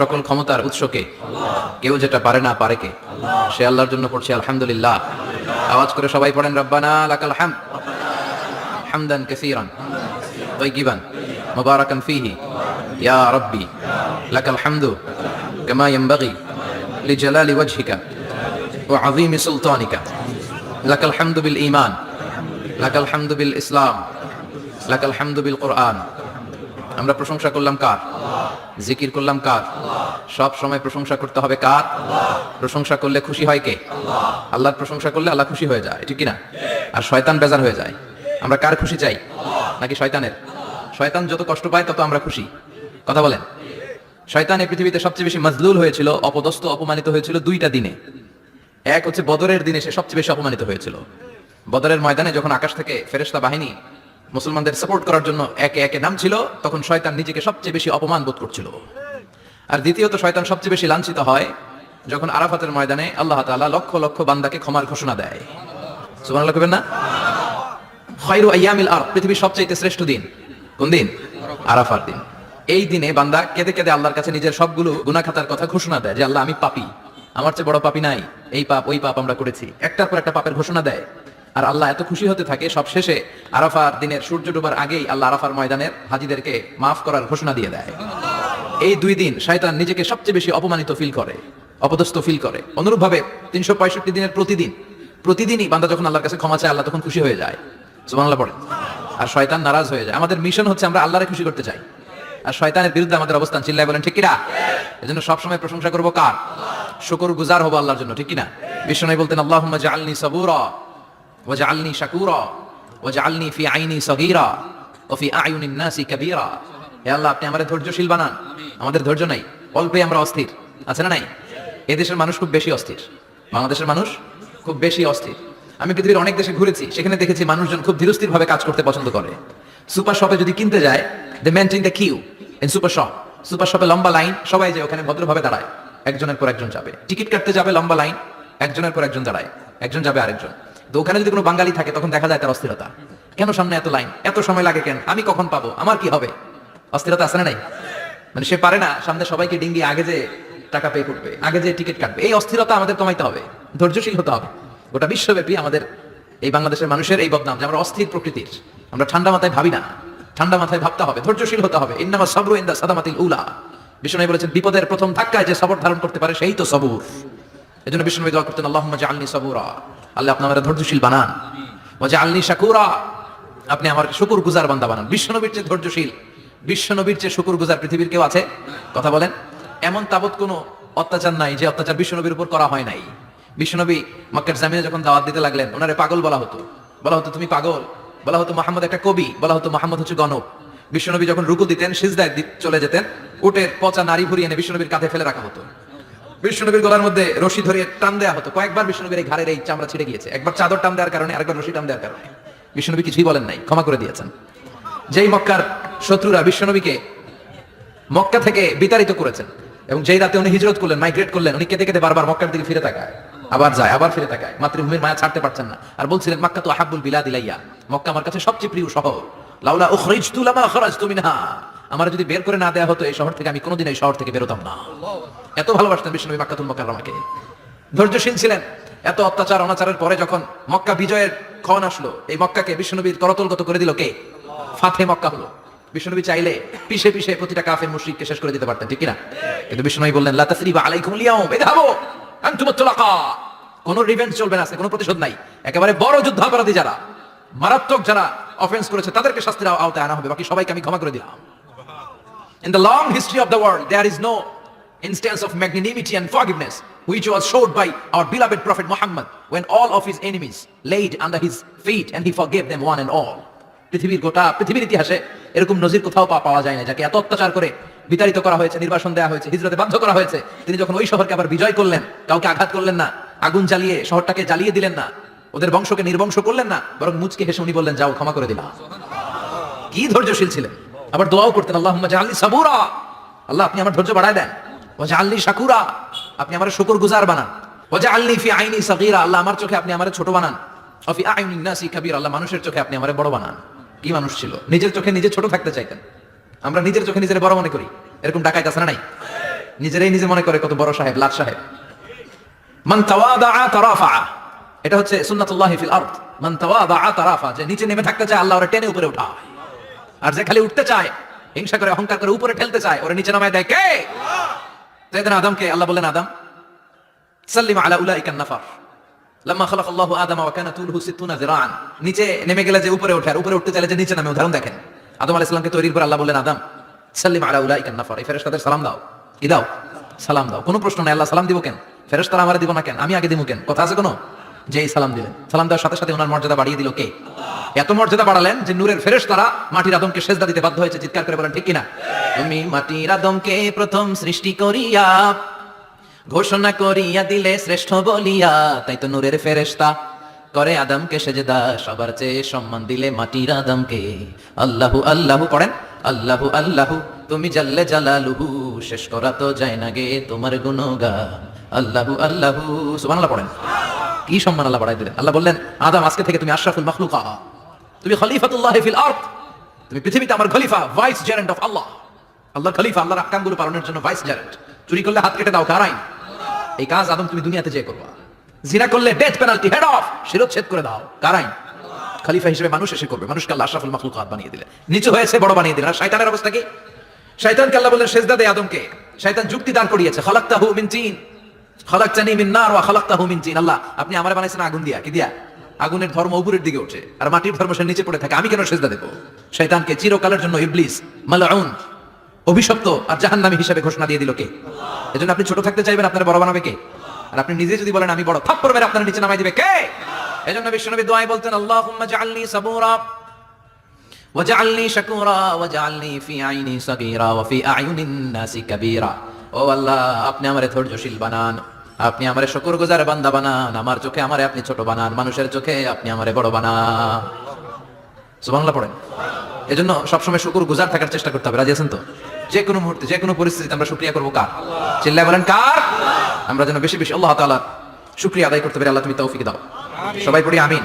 সকল ক্ষমতার উৎসকে, কেউ যেটা পারে না পারে কে? সে আল্লাহর জন্য পড়ছি আলহামদুলিল্লাহ। আওয়াজ করে সবাই পড়েন রব্বানা লাকাল হামদ হামদান কাসীরান তাইয়িবান মুবারাকান ফীহি ইয়া রাব্বি লাকাল হামদু কামা ইয়ানবাগি লিজালালি ওয়াজহিকা ওয়া আযীমি সুলতানিকা লাকাল হামদু বিল ঈমান লাকাল হামদু বিল ইসলাম লাকাল হামদু বিল কুরআন। আমরা প্রশংসা করলাম কার? জিকির করলাম কার? সব সময় প্রশংসা করতে হবে কার? প্রশংসা করলে খুশি হয় কে? আল্লাহর প্রশংসা করলে আল্লাহ খুশি হয়ে যায়, ঠিক কি না? আর শয়তান বেজার হয়ে যায়। আমরা কার খুশি চাই? নাকি শয়তানের? শয়তান যত কষ্ট পায় তত আমরা খুশি। কথা বলেন। শয়তান এই পৃথিবীতে সবচেয়ে বেশি মাজলুল হয়েছিল, অপদস্থ, অপমানিত হয়েছিল দুইটা দিনে। এক হচ্ছে বদরের দিনে সে সবচেয়ে বেশি অপমানিত হয়েছিল। বদরের ময়দানে যখন আকাশ থেকে ফেরেশতা বাহিনী মুসলমানদের সাপোর্ট করার জন্য একে একে নামছিল, তখন শয়তান নিজেকে সবচেয়ে বেশি অপমান বোধ করছিল। আর দ্বিতীয়ত শয়তান সবচেয়ে বেশি লাঞ্ছিত হয় যখন আরাফাতের ময়দানে আল্লাহ তাআলা লক্ষ লক্ষ বান্দাকে ক্ষমার ঘোষণা দেয়। সুবহানাল্লাহ কইবেন না? খায়রু আইয়ামিল আরদ, পৃথিবীর সবচেয়ে শ্রেষ্ঠ দিন কোন দিন? আরাফার দিন। এই দিনে বান্দা কেঁদে কেঁদে আল্লাহর কাছে নিজের সবগুলো গুনাহ খাতার কথা ঘোষণা দেয় যে আল্লাহ আমি পাপী, আমার চেয়ে বড় পাপী নাই, এই পাপ ওই পাপ আমরা করেছি, একটার পর একটা পাপের ঘোষণা দেয়। আর আল্লাহ এত খুশি হতে থাকে, সব শেষে আরাফার দিনের সূর্য ডোবার আগেই আল্লাহ আরাফার ময়দানের হাজীদেরকে মাফ করার ঘোষণা দিয়ে দেয়। এই দুই দিন শয়তান নিজেকে সবচেয়ে বেশি অপমানিত ফিল করে, অপদস্থ ফিল করে। অনুরূপভাবে 365 দিনের প্রতিদিনই বান্দা যখন আল্লাহর কাছে ক্ষমা চায়, আল্লাহ তখন খুশি হয়ে যায়। সুবহানাল্লাহ পড়ে। আর শয়তান নারাজ হয়ে যায়। আমাদের মিশন হচ্ছে আমরা আল্লাহরে খুশি করতে চাই, আর শয়তানের বিরুদ্ধে আমাদের অবস্থান। চিল্লায় বলেন ঠিক কিনা? এজন্য সবসময় প্রশংসা করবো কার? শুকরগুজার হবো আল্লাহর জন্য, ঠিক কিনা? বিশ্বনবী বলতেন আল্লাহুম্মা জাআলনি সাবুরা ওয়াজআলনি শাকুরা ওয়াজআলনি ফি আইনি সগীরা ওয়া ফি আয়ুনিন নাসি কাবীরা। হে আল্লাহ, আপনি আমাদের ধৈর্যশীল বানান। আমাদের ধৈর্য নাই, অল্পে আমরা অস্থির, আছে না নাই? এদেশের মানুষ খুব বেশি অস্থির, বাংলাদেশের মানুষ খুব বেশি অস্থির। আমি পৃথিবীর অনেক দেশে ঘুরেছি, সেখানে দেখেছি মানুষজন খুব ধীরস্থির ভাবে কাজ করতে পছন্দ করে। সুপার শপে যদি কিনতে যায়, they maintain the queue in super shop. Super শপে লম্বা লাইন, সবাই যায় ওখানে ভদ্রভাবে দাঁড়ায়, একজনের পর একজন যাবে। টিকিট কাটতে যাবে, লম্বা লাইন, একজনের পর একজন দাঁড়ায়, একজন যাবে আরেকজন। তো ওখানে যদি কোনো বাঙালি থাকে তখন দেখা যায় তার অস্থিরতা। কেন সামনে এত লাইন, এত সময় লাগে কেন, আমি কখন পাবো, আমার কি হবে? অস্থিরতা আছে না নাই? মানে সে পারে না সামনে সবাইকে ডিঙ্গি আগে যে টাকা পে করবে, আগে যে টিকিট কাটবে। এই অস্থিরতা আমাদের কমাইতে হবে, ধৈর্যশীল হতে হবে। গোটা বিশ্বব্যাপী আমাদের এই বাংলাদেশের মানুষের এই বদনাম যে আমরা অস্থির প্রকৃতির, আমরা ঠান্ডা মাথায় ভাবি না। ঠান্ডা মাথায় ভাবতে হবে, ধৈর্যশীল হতে হবে। ইন্নামা সাবরু ইনদা সাদামাতিল উলা। বিষ্ণু বলেছেন বিপদের প্রথম ধাক্কায় যে সবর ধারণ করতে পারে সেই তো সবুর। এজন্য বিষ্ণু দোয়া করতেন আল্লাহুম্মা জাআলনি সাবুরা, আল্লাহ আপনি আমাদের ধৈর্যশীল বানান। ওয়া জাআলনি শাকুরা, আপনি আমার শুকরগুজার বান্দা বানান। বিশ্বনবীর চেয়ে ধৈর্যশীল, বিশ্বনবীর চেয়ে শুকরগুজার পৃথিবীর কেউ আছে? কথা বলেন। এমন তাবৎ কোনো অত্যাচার নাই যে অত্যাচার বিশ্বনবীর উপর করা হয় নাই। বিশ্বনবী মক্কার জামিনে যখন দাওয়াত দিতে লাগলেন, ওনারে পাগল বলা হতো, বলা হতো তুমি পাগল, বলা হতো মুহাম্মদ একটা কবি, বলা হতো মুহাম্মদ হচ্ছে গণক। বিশ্বনবী যখন রুকু দিতেন, সিজদায় চলে যেতেন, উটের পচা নারী ভুড়ি এনে বিশ্বনবীর কাঁধে ফেলে রাখা হতো। বিশ্বনবীর গলার মধ্যে রশি ধরে টান দেওয়া হতো। কয়েকবার বিশ্বনবীর এই ঘাড়ের এই চামড়া ছিঁড়ে গিয়েছে, একবার চাদর টান দেওয়ার কারণে, আরেকবার রশি টান দেওয়ার কারণে। বিশ্বনবী কিছুই বলেন নাই, ক্ষমা করে দিয়েছেন। যেই মক্কার শত্রুরা বিশ্বনবীকে মক্কা থেকে বিতাড়িত করেছেন, এবং যেই রাতে উনি হিজরত করলেন, মাইগ্রেট করলেন, উনি কেঁদে কেঁদে বারবার মক্কার দিকে ফিরে তাকায়, আবার যায়, আবার ফিরে তাকায়। মাতৃভূমির মায়া ছাড়তে পারছেন না, আর বলছিলেন মক্কা তো আহাব্বুল বিলাদ ইলাইয়া, মক্কা আমার কাছে সবচেয়ে প্রিয় শহর। লাউলা উখরিজতু লামা খরাজতু মিনহা, আমার যদি বের করে না দেয়া হতো এই শহর থেকে, আমি কোনোদিন এই শহর থেকে বেরোতাম না। এত ভালোবাসতেন বিশ্বনবী মক্কাতুল মুকাররমাকে, ধৈর্যশীল ছিলেন। এত অত্যাচার অনাচারের পরে যখন মক্কা বিজয়ের ক্ষণ আসলো, এই মক্কাকে বিশ্বনবীর করতলগত করে দিল কে? ফাতে মক্কা হলো। বিশ্বনবী চাইলে পিছে পিছে প্রতিটা কাফের মুশরিককে শেষ করে দিতে পারতেন, ঠিক কিনা? কিন্তু বিশ্বনবী বললেন লা তাসরিবা আলাইকুমুল ইয়াউম ইযহাবু আনতুমুত তুলাকা, কোনো রিভেঞ্জ চলবে না, কোনো প্রতিশোধ নাই। একেবারে বড় যুদ্ধাপরাধী যারা, মারাত্মক যারা অফেন্স করেছে, তাদেরকে শাস্তির আওতায় আনা হবে, বাকি সবাইকে আমি ক্ষমা করে দিলাম। In the long history of the world, there is no instance of magnanimity and forgiveness which was showed by our beloved Prophet Muhammad when all of his enemies laid under his feet and he forgave them one and all. পৃথিবীর ইতিহাসে এরকম নজির কোথাও পাওয়া যায় না, যাকে এত অত্যাচার করে বিতাড়িত করা হয়েছে, নির্বাসন দেওয়া হয়েছে, হিজরতে বাধ্য করা হয়েছে। তিনি যখন ওই শহরকে আবার বিজয় করলেন, কাউকে আঘাত করলেন না, আগুন জ্বালিয়ে শহরটাকে জ্বালিয়ে দিলেন না, ওদের বংশকে নির্বংশ করলেন না, বরং মুচকে হেসে উনি বললেন যাও, ক্ষমা করে দিলাম। কি ধৈর্যশীল ছিলেন। আবার দোয়াও করতেন আল্লাহুম্মা জাআলনি সাবুরা, আল্লাহ আপনি আমার ধৈর্য বাড়ায় দেন। ওয়া জাআলনি শাকুরা, আপনি আমার শুকরগুজার বানান। ওয়া জাআলনি ফি আইনি সাগীরা, আল্লাহ আমার চোখে আপনি আমারে ছোট বানান। ওয়া ফি আয়ুনিন নাসি কাবীরা, আল্লাহ মানুষের চোখে আপনি আমারে বড় বানান। কি মানুষ ছিল, নিজের চোখে নিজে ছোট থাকতে চাইতেন। আমরা নিজের চোখে নিজের বড় মনে করি, এরকম ডাকাইত আছে না নাই? নিজেরাই নিজে মনে করে কত বড় সাহেব, লাট সাহেব। মান তাওয়াদা তারাফা, এটা হচ্ছে সুন্নাতুল্লাহি ফিল আরদ। মান তাওয়াদা তারাফা, যে নিচে নেমে থাকতে চায় আল্লাহ ওরে টেনে উপরে উঠায়, আর যে খালি উঠতে চায়, হিংসা করে অহংকার করে উপরে ঠেলতে চায়, ওরে নিচে নামায় দেয় কে? সাইয়েদনা আদমকে আল্লাহ বললেন, আদম সাল্লিম আলা উলাইকা নাফার লাম্মা খালাকাল্লাহু আদামা ওয়া কানা তুলহু 60 যিরাআন। নিচে নেমে গেলে যে উপরে ওঠে, আর উপরে উঠতে চাইলে যে নিচে নামে, উদাহরণ দেখেন। আদম আলাইহিস সালামকে তৈরির পর আল্লাহ বললেন, আদম সাল্লিম আলা উলাইকা নাফার, এই ফেরেশতাদের সালাম দাও। কি দাও? সালাম দাও। কোনো প্রশ্ন নাই, আল্লাহ সালাম দিব কেন? ফেরেশতারা আমারে দিব না কেন? আমি আগে দিব কেন? কথা আছে কোনো? যেই সালাম দিলেন, সালাম দেওয়ার সাথে সাথে ওনার মর্যাদা বাড়িয়ে দিল কে? এত মর্যাদা বাড়ালেন যে নূরের ফেরেশতারা মাটির আদমকে সেজদা দিতে বাধ্য হয়েছে। চিৎকার করে বলেন ঠিক কিনা? তুমি মাটির আদমকে প্রথম সৃষ্টি করিয়া ঘোষণা করিয়া দিলে শ্রেষ্ঠ বলিয়া, তাই তো নূরের ফেরেশতা করে আদমকে সেজদা, সবার চেয়ে সম্মান দিলে মাটির আদমকে। আল্লাহু আল্লাহু পড়েন, আল্লাহু আল্লাহু তুমি জাল্লে জালালুহু, শেষ করা তো যায় না গে তোমার গুণগান। আল্লাহু আল্লাহু সুবহানাল্লাহ পড়েন। কি সম্মান আল্লাহ বাড়াই দিলেন। আল্লাহ বললেন, আদম আজকে থেকে তুমি আশরাফুল মাখলুকা, তুমি খলিফাতুল্লাহি ফিল আরদ, তুমি পৃথিবীতে আমার খলিফা, ভাইস জেরেন্ট অফ আল্লাহ। আল্লাহর খলিফা, আল্লাহর আহকামগুলো পালনের জন্য ভাইস জেরেন্ট। চুরি করলে হাত কেটে দাও, কার আইন? এই কাজ আদম তুমি দুনিয়াতে যে করবা। জিনা করলে ডেথ পেনাল্টি, হেড অফ, শিরচ্ছেদ করে দাও, কার আইন? খলিফা হিসেবে মানুষ এসে করবে। মানুষকে আল্লাহ আশরাফুল মাখলুকাত বানিয়ে দিলেন, নিচু হয়েছে বড় বানিয়ে দিলেন। আর শয়তানের অবস্থা কি? শয়তানকে আল্লাহ বললেন সেজদা দে আদমকে। শয়তান যুক্তি দাঁড় করিয়েছে, খালাকতাহু মিন তিন খালাকতানি মিন নার ওয়া খালাকতাহু মিন তিন। আল্লাহ আপনি আমারে বানাইছেন আগুন দিয়া, কি দিয়া? আগুনের ধর্ম উপরের দিকে ওঠে, আর মাটির ধর্ম সে নিচে পড়ে থাকে, আমি কেন সেজদা দেব? শয়তানকে চিরকালের জন্য ইবলিস মালউন, অভিশপ্ত আর জাহান্নামী হিসেবে ঘোষণা দিয়ে দিল কে? এজন্য আপনি ছোট থাকতে চাইবেন, আপনার বড় বানাবে কে? আর আপনি নিজে যদি বলেন আমি বড়, থাপ্পড় মেরে আপনার নিচে নামাই দিবে কে? এজন্য বিশ্বনবী দোয়ায় বলতেন, আল্লাহুম্মা জাআলনি সাবুরা ওয়াজআলনি শাকুরা ওয়াজআলনি ফি আইনি সাগীরা ওয়া ফি আয়ুনিন নাসি কাবীরা। ও আল্লাহ, আপনি আমারে ধৈর্যশীল বানান, আপনি আমারে শুকরগুজার বান্দা বানান, আমার চোখে আমারে আপনি ছোট বানান, মানুষের চোখে আপনি আমারে বড় বানান। সুবহানাল্লাহ পড়েন। এজন্য সবসময় শুকরগুজার থাকার চেষ্টা করতে হবে। রাজি আছেন তো? যে কোনো মুহূর্তে, যে কোনো পরিস্থিতিতে আমরা শুকরিয়া করবো কার? চিল্লায় বলেন কার? আমরা যেন বেশি বেশি আল্লাহ তাআলার শুকরিয়া আদায় করতে পারি। আল্লাহ তুমি তৌফিক দাও। সবাই পড়ি আমিন।